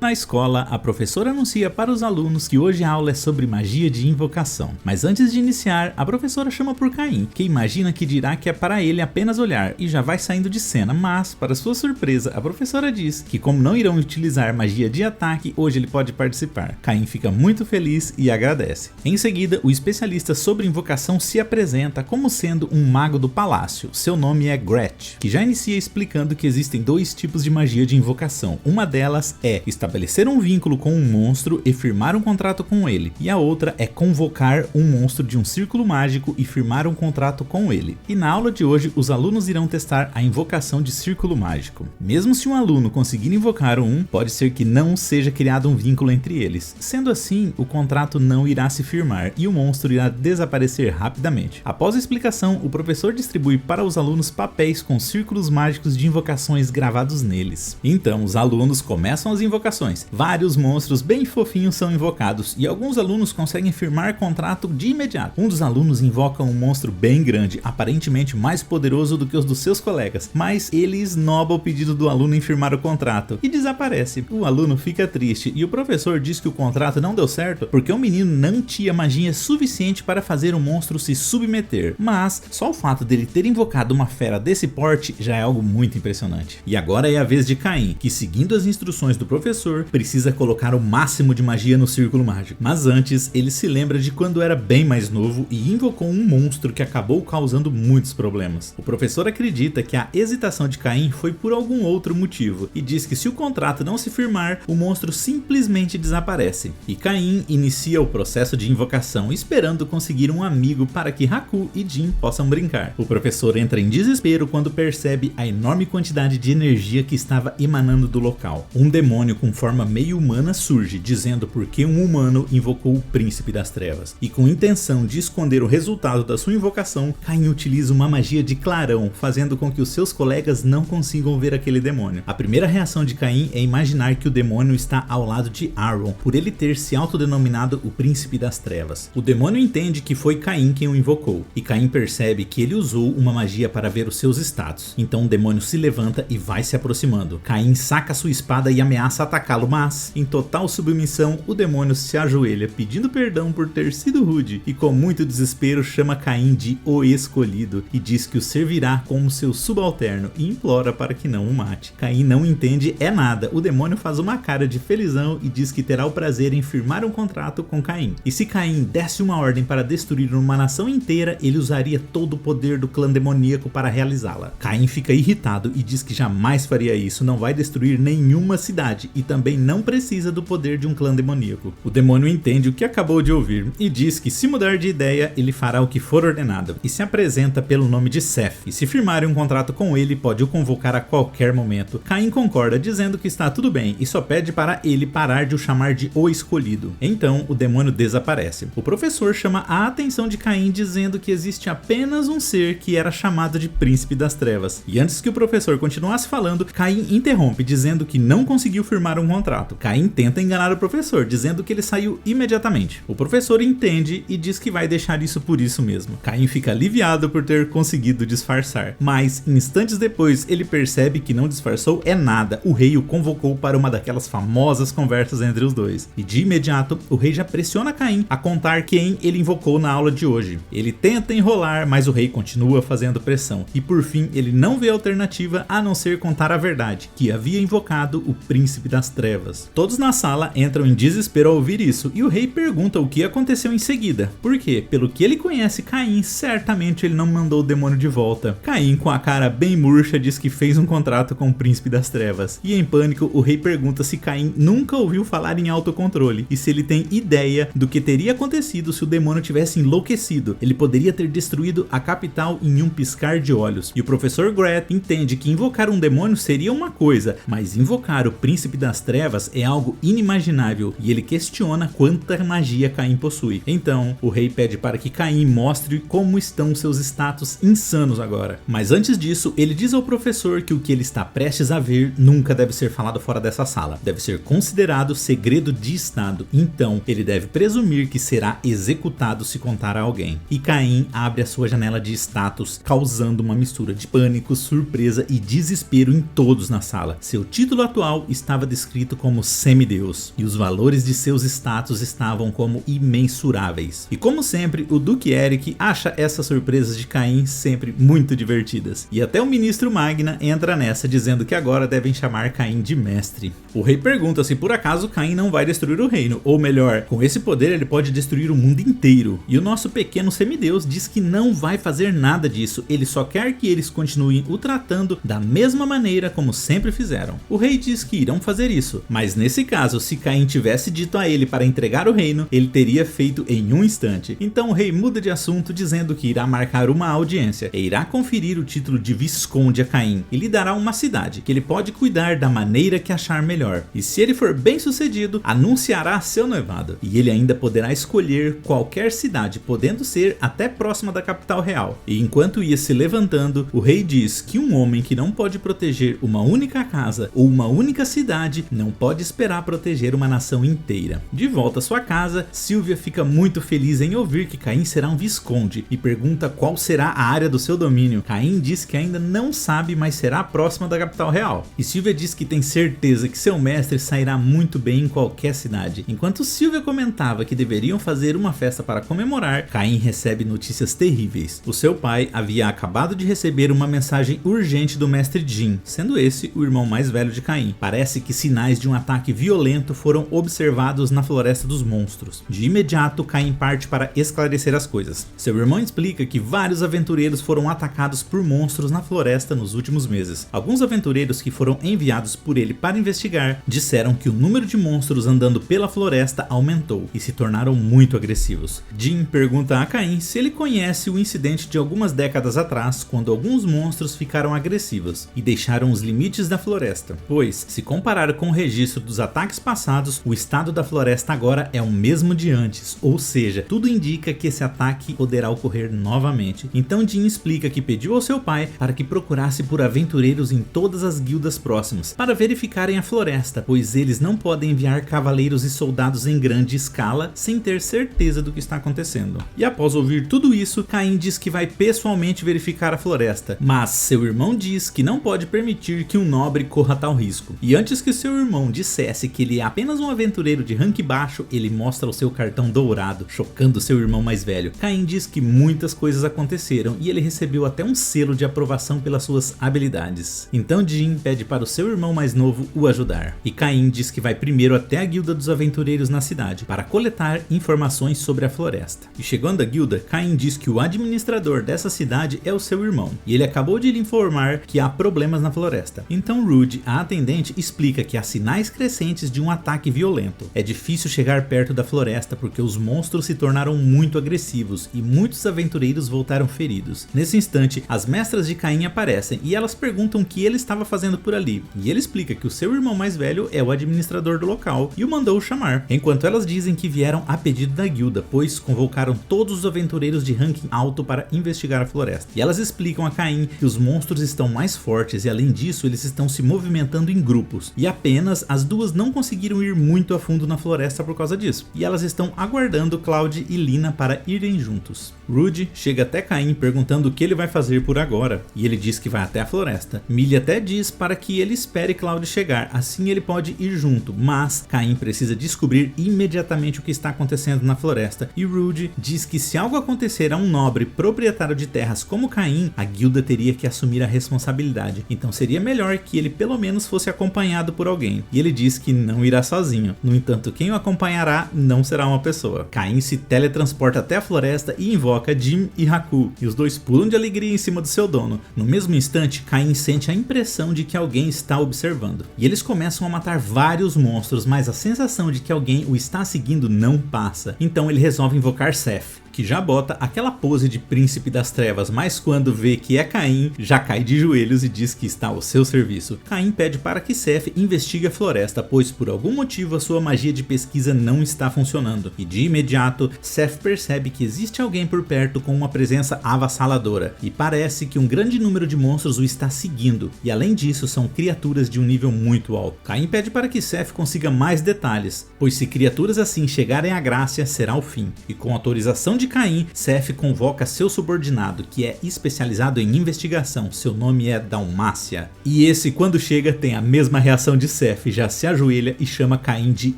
Na escola, a professora anuncia para os alunos que hoje a aula é sobre magia de invocação. Mas antes de iniciar, a professora chama por Caim, que imagina que dirá que é para ele apenas olhar e já vai saindo de cena, mas, para sua surpresa, a professora diz que como não irão utilizar magia de ataque, hoje ele pode participar. Caim fica muito feliz e agradece. Em seguida, o especialista sobre invocação se apresenta como sendo um mago do palácio. Seu nome é Gretch, que já inicia explicando que existem dois tipos de magia de invocação. Uma delas é estabelecer um vínculo com um monstro e firmar um contrato com ele, e a outra é convocar um monstro de um círculo mágico e firmar um contrato com ele. E na aula de hoje, os alunos irão testar a invocação de círculo mágico. Mesmo se um aluno conseguir invocar um, pode ser que não seja criado um vínculo entre eles. Sendo assim, o contrato não irá se firmar e o monstro irá desaparecer rapidamente. Após a explicação, o professor distribui para os alunos papéis com círculos mágicos de invocações gravados neles. Então, os alunos começam as invocações. Vários monstros bem fofinhos são invocados e alguns alunos conseguem firmar contrato de imediato. Um dos alunos invoca um monstro bem grande, aparentemente mais poderoso do que os dos seus colegas, mas ele esnoba o pedido do aluno em firmar o contrato e desaparece. O aluno fica triste e o professor diz que o contrato não deu certo porque o menino não tinha magia suficiente para fazer o monstro se submeter, mas só o fato dele ter invocado uma fera desse porte já é algo muito impressionante. E agora é a vez de Caim, que seguindo as instruções do professor, precisa colocar o máximo de magia no círculo mágico. Mas antes, ele se lembra de quando era bem mais novo e invocou um monstro que acabou causando muitos problemas. O professor acredita que a hesitação de Caim foi por algum outro motivo e diz que se o contrato não se firmar, o monstro simplesmente desaparece. E Caim inicia o processo de invocação, esperando conseguir um amigo para que Haku e Jin possam brincar. O professor entra em desespero quando percebe a enorme quantidade de energia que estava emanando do local. Um demônio com forma meio humana surge, dizendo por que um humano invocou o príncipe das trevas. E com intenção de esconder o resultado da sua invocação, Caim utiliza uma magia de clarão, fazendo com que os seus colegas não consigam ver aquele demônio. A primeira reação de Caim é imaginar que o demônio está ao lado de Aaron, por ele ter se autodenominado o príncipe das trevas. O demônio entende que foi Caim quem o invocou, e Caim percebe que ele usou uma magia para ver os seus status. Então o demônio se levanta e vai se aproximando. Caim saca sua espada e ameaça atacá-lo, mas, em total submissão, o demônio se ajoelha pedindo perdão por ter sido rude e com muito desespero chama Caim de o escolhido e diz que o servirá como seu subalterno e implora para que não o mate. Caim não entende nada, o demônio faz uma cara de felizão e diz que terá o prazer em firmar um contrato com Caim. E se Caim desse uma ordem para destruir uma nação inteira, ele usaria todo o poder do clã demoníaco para realizá-la. Caim fica irritado e diz que jamais faria isso, não vai destruir nenhuma cidade e também não precisa do poder de um clã demoníaco. O demônio entende o que acabou de ouvir e diz que se mudar de ideia, ele fará o que for ordenado e se apresenta pelo nome de Seth, e se firmarem um contrato com ele, pode o convocar a qualquer momento. Caim concorda, dizendo que está tudo bem e só pede para ele parar de o chamar de o escolhido. Então o demônio desaparece. O professor chama a atenção de Caim, dizendo que existe apenas um ser que era chamado de príncipe das trevas. E antes que o professor continuasse falando, Caim interrompe, dizendo que não conseguiu firmar um contrato. Caim tenta enganar o professor, dizendo que ele saiu imediatamente. O professor entende e diz que vai deixar isso por isso mesmo. Caim fica aliviado por ter conseguido disfarçar, mas instantes depois ele percebe que não disfarçou nada. O rei o convocou para uma daquelas famosas conversas entre os dois. E de imediato, o rei já pressiona Caim a contar quem ele invocou na aula de hoje. Ele tenta enrolar, mas o rei continua fazendo pressão. E por fim, ele não vê alternativa a não ser contar a verdade, que havia invocado o príncipe das trevas. Todos na sala entram em desespero ao ouvir isso, e o rei pergunta o que aconteceu em seguida. Por quê? Pelo que ele conhece Caim, certamente ele não mandou o demônio de volta. Caim, com a cara bem murcha, diz que fez um contrato com o príncipe das trevas. E em pânico, o rei pergunta se Caim nunca ouviu falar em autocontrole, e se ele tem ideia do que teria acontecido se o demônio tivesse enlouquecido. Ele poderia ter destruído a capital em um piscar de olhos. E o professor Gretch entende que invocar um demônio seria uma coisa, mas invocar o príncipe das trevas é algo inimaginável, e ele questiona quanta magia Caim possui. Então, o rei pede para que Caim mostre como estão seus status insanos agora. Mas antes disso, ele diz ao professor que o que ele está prestes a ver nunca deve ser falado fora dessa sala. Deve ser considerado segredo de estado. Então, ele deve presumir que será executado se contar a alguém. E Caim abre a sua janela de status, causando uma mistura de pânico, surpresa e desespero em todos na sala. Seu título atual estava descrito descrito como semideus, e os valores de seus status estavam como imensuráveis. E como sempre, o Duque Eric acha essas surpresas de Caim sempre muito divertidas, e até o ministro Magna entra nessa dizendo que agora devem chamar Caim de mestre. O rei pergunta se por acaso Caim não vai destruir o reino, ou melhor, com esse poder ele pode destruir o mundo inteiro, e o nosso pequeno semideus diz que não vai fazer nada disso, ele só quer que eles continuem o tratando da mesma maneira como sempre fizeram. O rei diz que irão fazer isso, mas nesse caso, se Caim tivesse dito a ele para entregar o reino, ele teria feito em um instante. Então o rei muda de assunto dizendo que irá marcar uma audiência e irá conferir o título de Visconde a Caim e lhe dará uma cidade que ele pode cuidar da maneira que achar melhor. E se ele for bem sucedido, anunciará seu noivado, e ele ainda poderá escolher qualquer cidade, podendo ser até próxima da capital real. E enquanto ia se levantando, o rei diz que um homem que não pode proteger uma única casa ou uma única cidade não pode esperar proteger uma nação inteira. De volta à sua casa, Sylvia fica muito feliz em ouvir que Caim será um visconde e pergunta qual será a área do seu domínio. Caim diz que ainda não sabe, mas será próxima da capital real. E Sylvia diz que tem certeza que seu mestre sairá muito bem em qualquer cidade. Enquanto Sylvia comentava que deveriam fazer uma festa para comemorar, Caim recebe notícias terríveis. O seu pai havia acabado de receber uma mensagem urgente do mestre Jin, sendo esse o irmão mais velho de Caim. Parece que sinais de um ataque violento foram observados na Floresta dos Monstros. De imediato, Caim parte para esclarecer as coisas. Seu irmão explica que vários aventureiros foram atacados por monstros na floresta nos últimos meses. Alguns aventureiros que foram enviados por ele para investigar disseram que o número de monstros andando pela floresta aumentou e se tornaram muito agressivos. Jin pergunta a Caim se ele conhece o incidente de algumas décadas atrás, quando alguns monstros ficaram agressivos e deixaram os limites da floresta, pois, se comparar com o registro dos ataques passados, o estado da floresta agora é o mesmo de antes, ou seja, tudo indica que esse ataque poderá ocorrer novamente. Então Jin explica que pediu ao seu pai para que procurasse por aventureiros em todas as guildas próximas, para verificarem a floresta, pois eles não podem enviar cavaleiros e soldados em grande escala sem ter certeza do que está acontecendo. E após ouvir tudo isso, Caim diz que vai pessoalmente verificar a floresta, mas seu irmão diz que não pode permitir que um nobre corra tal risco. E antes que seu irmão dissesse que ele é apenas um aventureiro de rank baixo, ele mostra o seu cartão dourado, chocando seu irmão mais velho. Caim diz que muitas coisas aconteceram e ele recebeu até um selo de aprovação pelas suas habilidades. Então Jin pede para o seu irmão mais novo o ajudar. E Caim diz que vai primeiro até a guilda dos aventureiros na cidade para coletar informações sobre a floresta. E chegando à guilda, Caim diz que o administrador dessa cidade é o seu irmão, e ele acabou de lhe informar que há problemas na floresta. Então Rude, a atendente, explica que há sinais crescentes de um ataque violento. É difícil chegar perto da floresta porque os monstros se tornaram muito agressivos e muitos aventureiros voltaram feridos. Nesse instante, as mestras de Caim aparecem e elas perguntam o que ele estava fazendo por ali, e ele explica que o seu irmão mais velho é o administrador do local e o mandou chamar, enquanto elas dizem que vieram a pedido da guilda, pois convocaram todos os aventureiros de ranking alto para investigar a floresta. E elas explicam a Caim que os monstros estão mais fortes e além disso eles estão se movimentando em grupos, e apenas as duas não conseguiram ir muito a fundo na floresta por causa disso, e elas estão aguardando Cloud e Lina para irem juntos. Rude chega até Caim perguntando o que ele vai fazer por agora, e ele diz que vai até a floresta. Millie até diz para que ele espere Cloud chegar, assim ele pode ir junto, mas Caim precisa descobrir imediatamente o que está acontecendo na floresta, e Rude diz que se algo acontecer a um nobre proprietário de terras como Caim, a guilda teria que assumir a responsabilidade, então seria melhor que ele pelo menos fosse acompanhado por alguém, e ele diz que não irá sozinho. No entanto, quem o acompanhará não será uma pessoa. Caim se teletransporta até a floresta e invoca Jim e Haku, e os dois pulam de alegria em cima do seu dono. No mesmo instante, Caim sente a impressão de que alguém está observando, e eles começam a matar vários monstros, mas a sensação de que alguém o está seguindo não passa. Então ele resolve invocar Seth, que já bota aquela pose de príncipe das trevas, mas quando vê que é Caim, já cai de joelhos e diz que está ao seu serviço. Caim pede para que Seth investigue a floresta, pois por algum motivo a sua magia de pesquisa não está funcionando, e de imediato Seth percebe que existe alguém por perto com uma presença avassaladora, e parece que um grande número de monstros o está seguindo, e além disso são criaturas de um nível muito alto. Caim pede para que Seth consiga mais detalhes, pois se criaturas assim chegarem à Grácia será o fim, e com autorização de Caim, Seth convoca seu subordinado, que é especializado em investigação, seu nome é Dalmácia. E esse, quando chega, tem a mesma reação de Seth, já se ajoelha e chama Caim de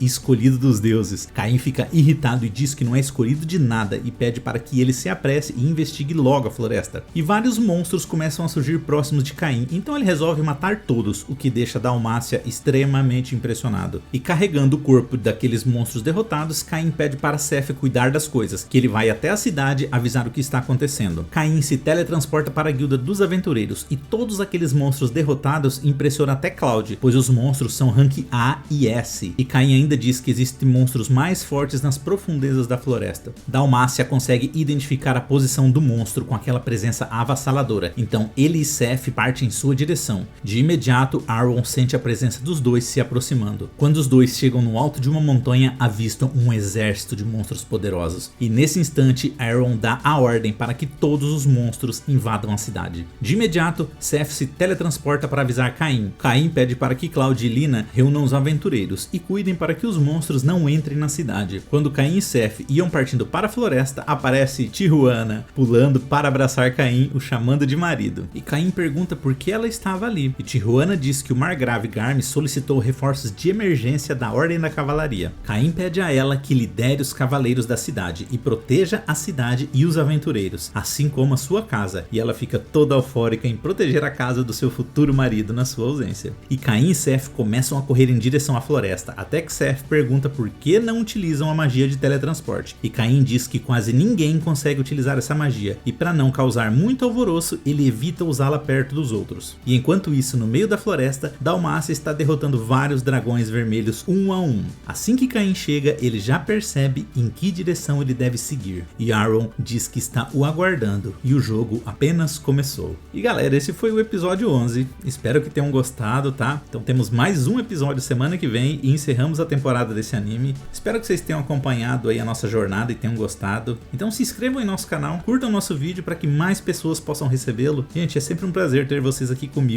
escolhido dos deuses. Caim fica irritado e diz que não é escolhido de nada e pede para que ele se apresse e investigue logo a floresta. E vários monstros começam a surgir próximos de Caim, então ele resolve matar todos, o que deixa Dalmácia extremamente impressionado. E carregando o corpo daqueles monstros derrotados, Caim pede para Seth cuidar das coisas, que ele vai até a cidade avisar o que está acontecendo. Caim se teletransporta para a guilda dos aventureiros e todos aqueles monstros derrotados impressionam até Cloud, pois os monstros são rank A e S. E Caim ainda diz que existem monstros mais fortes nas profundezas da floresta. Dalmácia consegue identificar a posição do monstro com aquela presença avassaladora, então ele e Seth partem em sua direção. De imediato, Aaron sente a presença dos dois se aproximando. Quando os dois chegam no alto de uma montanha, avistam um exército de monstros poderosos. E nesse instante, Aaron dá a ordem para que todos os monstros invadam a cidade. De imediato, Seth se teletransporta para avisar Caim. Caim pede para que Cloud e Lina reúnam os aventureiros e cuidem para que os monstros não entrem na cidade. Quando Caim e Seth iam partindo para a floresta, aparece Tijuana pulando para abraçar Caim, o chamando de marido. E Caim pergunta por que ela estava ali. E Tijuana diz que o Margrave Garm solicitou reforços de emergência da Ordem da Cavalaria. Caim pede a ela que lidere os cavaleiros da cidade e proteja a cidade e os aventureiros, assim como a sua casa. E ela fica toda eufórica em proteger a casa do seu futuro marido na sua ausência. E Caim e Seth começam a correr em direção à floresta, até que Seth pergunta por que não utilizam a magia de teletransporte. E Caim diz que quase ninguém consegue utilizar essa magia, e para não causar muito alvoroço, ele evita usá-la perto dos outros. E enquanto isso, no meio da floresta, Dalmácia está derrotando vários dragões vermelhos um a um. Assim que Caim chega, ele já percebe em que direção ele deve seguir. E Aaron diz que está o aguardando, e o jogo apenas começou. E galera, esse foi o episódio 11, espero que tenham gostado, tá? Então temos mais um episódio semana que vem e encerramos a temporada desse anime. Espero que vocês tenham acompanhado aí a nossa jornada e tenham gostado. Então se inscrevam em nosso canal, curtam nosso vídeo para que mais pessoas possam recebê-lo. Gente, é sempre um prazer ter vocês aqui comigo.